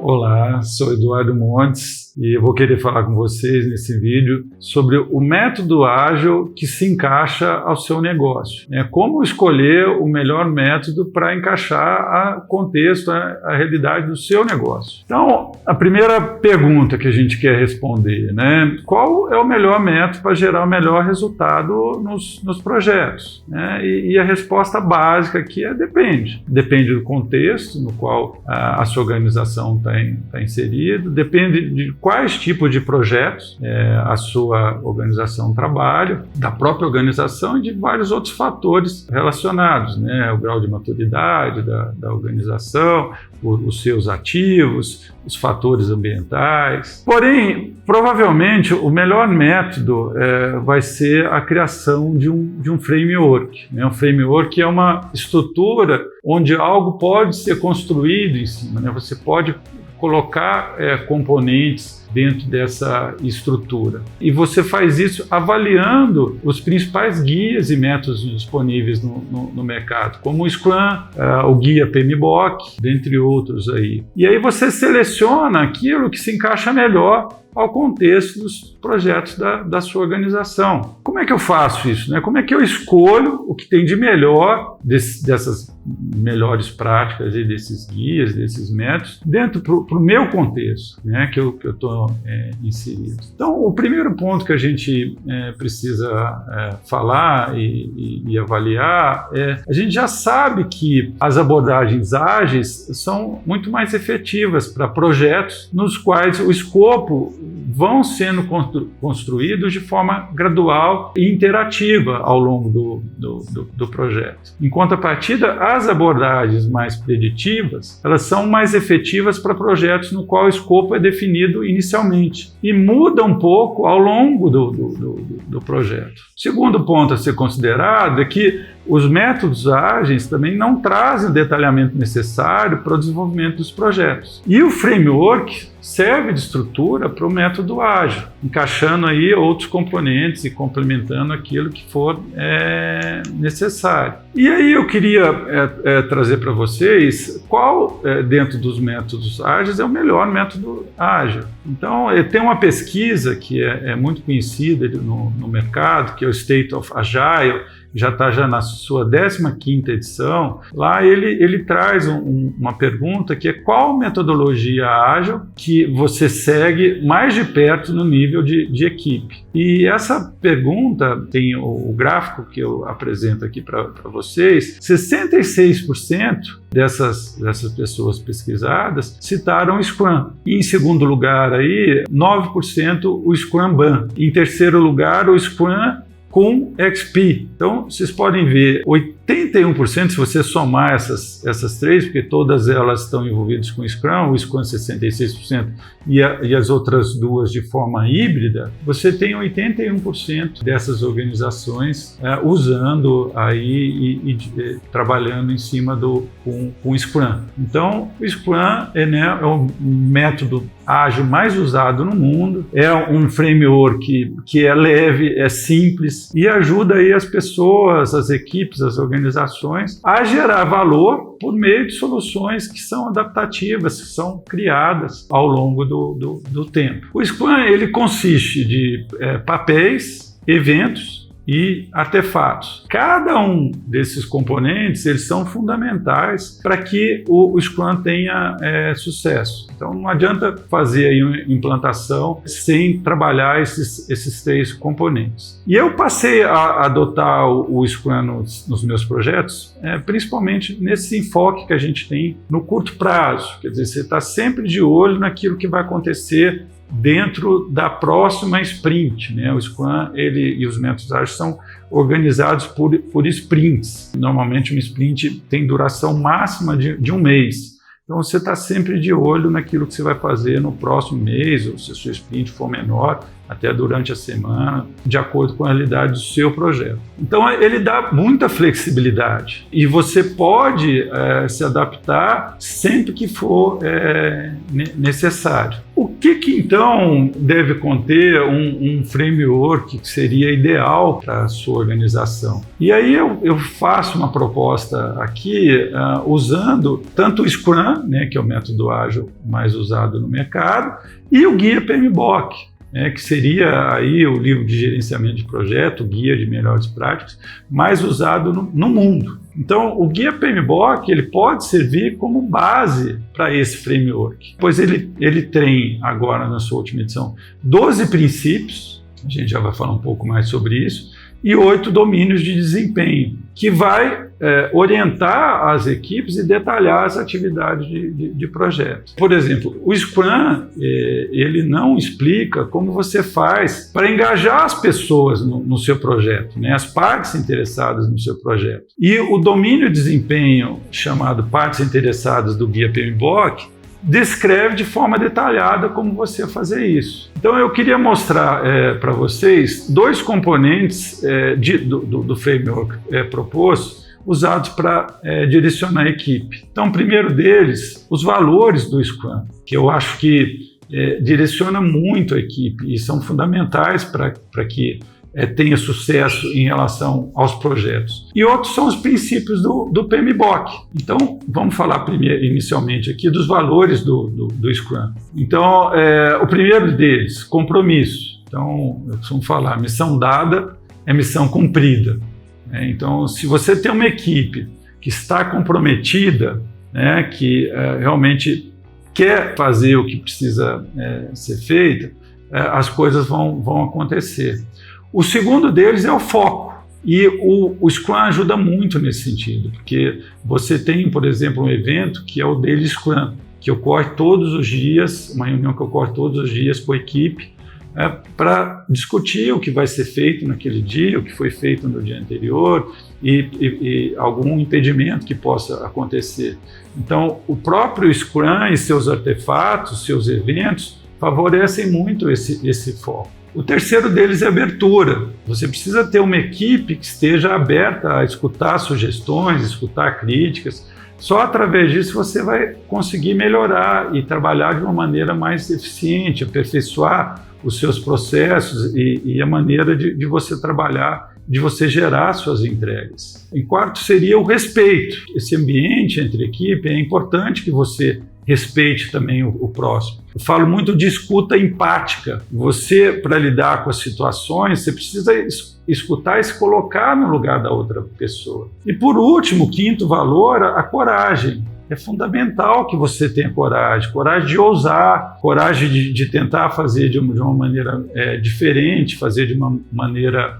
Olá, sou Eduardo Montes e eu vou querer falar com vocês nesse vídeo sobre o método ágil que se encaixa ao seu negócio. Como escolher o melhor método para encaixar o contexto, a realidade do seu negócio. Então, a primeira pergunta que a gente quer responder, qual é o melhor método para gerar o melhor resultado nos projetos? E a resposta básica aqui é depende. Depende do contexto no qual a sua organização está inserida, depende de quais tipos de projetos a sua organização trabalha, da própria organização e de vários outros fatores relacionados, o grau de maturidade da organização, os seus ativos, os fatores ambientais. Porém, provavelmente o melhor método vai ser a criação de um framework. Um framework é uma estrutura onde algo pode ser construído em cima, Você pode colocar componentes dentro dessa estrutura. E você faz isso avaliando os principais guias e métodos disponíveis no mercado, como o Scrum, o guia PMBOK, dentre outros aí. E aí você seleciona aquilo que se encaixa melhor ao contexto dos projetos da sua organização. Como é que eu faço isso? Como é que eu escolho o que tem de melhor dessas melhores práticas e desses guias, desses métodos, dentro para o meu contexto, que eu estou inserido? Então, o primeiro ponto que a gente precisa falar e avaliar a gente já sabe que as abordagens ágeis são muito mais efetivas para projetos nos quais o escopo vão sendo construídos de forma gradual e interativa ao longo do projeto. Em contrapartida, as abordagens mais preditivas, elas são mais efetivas para projetos no qual o escopo é definido inicialmente e muda um pouco ao longo do projeto. O segundo ponto a ser considerado é que os métodos ágeis também não trazem o detalhamento necessário para o desenvolvimento dos projetos. E o framework serve de estrutura para o método ágil, encaixando aí outros componentes e complementando aquilo que for necessário. E aí eu queria trazer para vocês qual, dentro dos métodos ágeis, é o melhor método ágil. Então, tem uma pesquisa que é muito conhecida no mercado, que é o State of Agile, já está na sua 15ª edição. Lá ele traz uma pergunta que é: qual metodologia ágil que você segue mais de perto no nível de equipe? E essa pergunta tem o gráfico que eu apresento aqui para vocês. 66% dessas pessoas pesquisadas citaram o Scrum. E em segundo lugar, aí, 9% o Scrum Ban. Em terceiro lugar, o Scrum com XP. Então, vocês podem ver, 81%, se você somar essas três, porque todas elas estão envolvidas com o Scrum 66% e as outras duas de forma híbrida, você tem 81% dessas organizações usando aí e trabalhando em cima com o Scrum. Então, o Scrum é o método ágil mais usado no mundo, é um framework que é leve, é simples e ajuda aí as pessoas, as equipes, as organizações a gerar valor por meio de soluções que são adaptativas, que são criadas ao longo do tempo. O Scrum ele consiste de papéis, eventos e artefatos. Cada um desses componentes eles são fundamentais para que o Scrum tenha sucesso. Então não adianta fazer aí uma implantação sem trabalhar esses três componentes. E eu passei a adotar o Scrum nos meus projetos, principalmente nesse enfoque que a gente tem no curto prazo. Quer dizer, você está sempre de olho naquilo que vai acontecer dentro da próxima sprint. O Scrum e os métodos ágeis são organizados por sprints. Normalmente uma sprint tem duração máxima de um mês. Então você está sempre de olho naquilo que você vai fazer no próximo mês, ou se a sua sprint for menor, até durante a semana, de acordo com a realidade do seu projeto. Então, ele dá muita flexibilidade e você pode se adaptar sempre que for necessário. O que então deve conter um framework que seria ideal para a sua organização? E aí eu faço uma proposta aqui usando tanto o Scrum, né, que é o método ágil mais usado no mercado, e o guia PMBOK, que seria aí o livro de gerenciamento de projeto, o guia de melhores práticas, mais usado no mundo. Então, o guia PMBOK ele pode servir como base para esse framework, pois ele tem agora, na sua última edição, 12 princípios, a gente já vai falar um pouco mais sobre isso, e 8 domínios de desempenho, que vai orientar as equipes e detalhar as atividades de projeto. Por exemplo, o Scrum, ele não explica como você faz para engajar as pessoas no seu projeto, né, as partes interessadas no seu projeto. E o domínio de desempenho, chamado Partes Interessadas do Guia PMBOK, descreve de forma detalhada como você fazer isso. Então eu queria mostrar para vocês 2 componentes do framework proposto, usados para direcionar a equipe. Então, o primeiro deles, os valores do Scrum, que eu acho que direciona muito a equipe e são fundamentais para que tenha sucesso em relação aos projetos. E outros são os princípios do PMBOK. Então, vamos falar inicialmente aqui dos valores do Scrum. Então, o primeiro deles, compromisso. Então, eu costumo falar, missão dada é missão cumprida. Então, se você tem uma equipe que está comprometida, que realmente quer fazer o que precisa ser feito, as coisas vão acontecer. O segundo deles é o foco. E o Scrum ajuda muito nesse sentido, porque você tem, por exemplo, um evento que é o Daily Scrum, que ocorre todos os dias, uma reunião que ocorre todos os dias com a equipe, para discutir o que vai ser feito naquele dia, o que foi feito no dia anterior e algum impedimento que possa acontecer. Então, o próprio Scrum e seus artefatos, seus eventos, favorecem muito esse foco. O terceiro deles é abertura. Você precisa ter uma equipe que esteja aberta a escutar sugestões, escutar críticas. Só através disso você vai conseguir melhorar e trabalhar de uma maneira mais eficiente, aperfeiçoar os seus processos e a maneira de você trabalhar, de você gerar suas entregas. Em quarto seria o respeito. Esse ambiente entre equipe é importante que você respeite também o próximo. Eu falo muito de escuta empática. Você, para lidar com as situações, você precisa escutar e se colocar no lugar da outra pessoa. E por último, o quinto valor, a coragem. É fundamental que você tenha coragem de ousar, coragem de tentar fazer de uma maneira diferente, fazer de uma maneira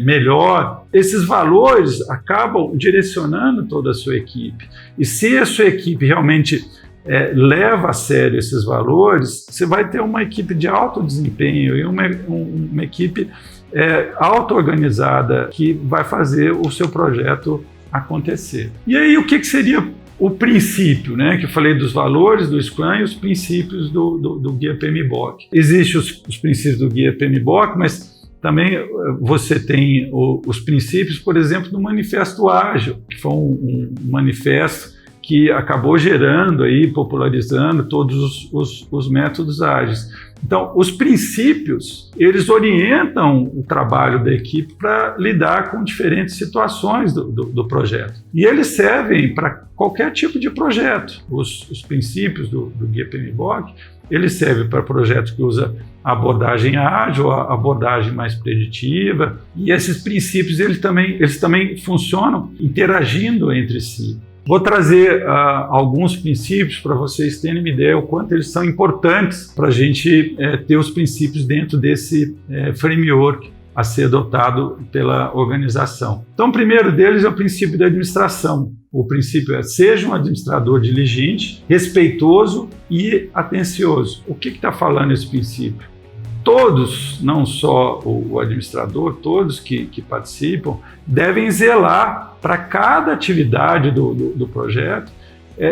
melhor. Esses valores acabam direcionando toda a sua equipe. E se a sua equipe realmente leva a sério esses valores, você vai ter uma equipe de alto desempenho e uma equipe auto-organizada que vai fazer o seu projeto acontecer. E aí, o que seria o princípio, que eu falei dos valores do Scrum e os princípios do Guia PMBOK? Existem os princípios do Guia PMBOK, mas também você tem os princípios, por exemplo, do Manifesto Ágil, que foi um manifesto que acabou gerando aí, popularizando todos os métodos ágeis. Então, os princípios, eles orientam o trabalho da equipe para lidar com diferentes situações do projeto. E eles servem para qualquer tipo de projeto. Os princípios do Guia PMBOK, eles servem para projetos que usam a abordagem ágil, a abordagem mais preditiva. E esses princípios, eles também funcionam interagindo entre si. Vou trazer alguns princípios para vocês terem uma ideia o quanto eles são importantes para a gente ter os princípios dentro desse framework a ser adotado pela organização. Então, o primeiro deles é o princípio da administração. O princípio é: seja um administrador diligente, respeitoso e atencioso. O que está falando esse princípio? Todos, não só o administrador, todos que participam, devem zelar para cada atividade do projeto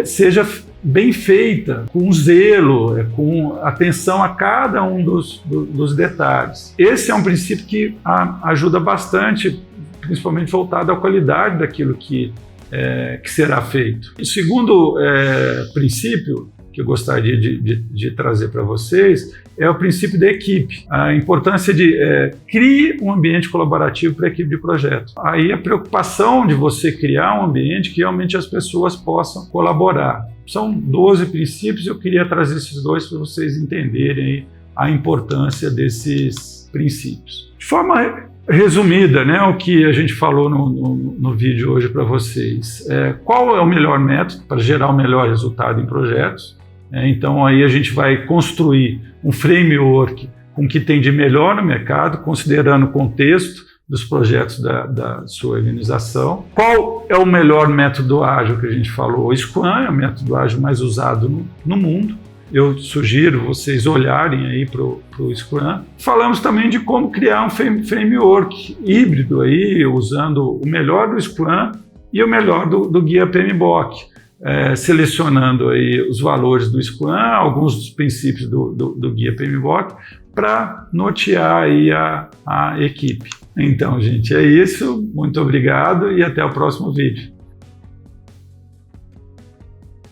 seja bem feita, com zelo, com atenção a cada um dos detalhes. Esse é um princípio que ajuda bastante, principalmente voltado à qualidade daquilo que será feito. O segundo princípio que eu gostaria de trazer para vocês é o princípio da equipe. A importância de criar um ambiente colaborativo para a equipe de projeto. Aí a preocupação de você criar um ambiente que realmente as pessoas possam colaborar. São 12 princípios, eu queria trazer esses dois para vocês entenderem a importância desses princípios. De forma resumida, né, o que a gente falou no vídeo hoje para vocês. Qual é o melhor método para gerar o melhor resultado em projetos? Então aí a gente vai construir um framework com o que tem de melhor no mercado, considerando o contexto dos projetos da sua organização. Qual é o melhor método ágil que a gente falou? O Scrum é o método ágil mais usado no mundo. Eu sugiro vocês olharem aí para o Scrum. Falamos também de como criar um framework híbrido aí, usando o melhor do Scrum e o melhor do guia PMBOK. Selecionando aí os valores do Scrum, alguns dos princípios do guia PMBOK, para nortear aí a equipe. Então, gente, é isso. Muito obrigado e até o próximo vídeo.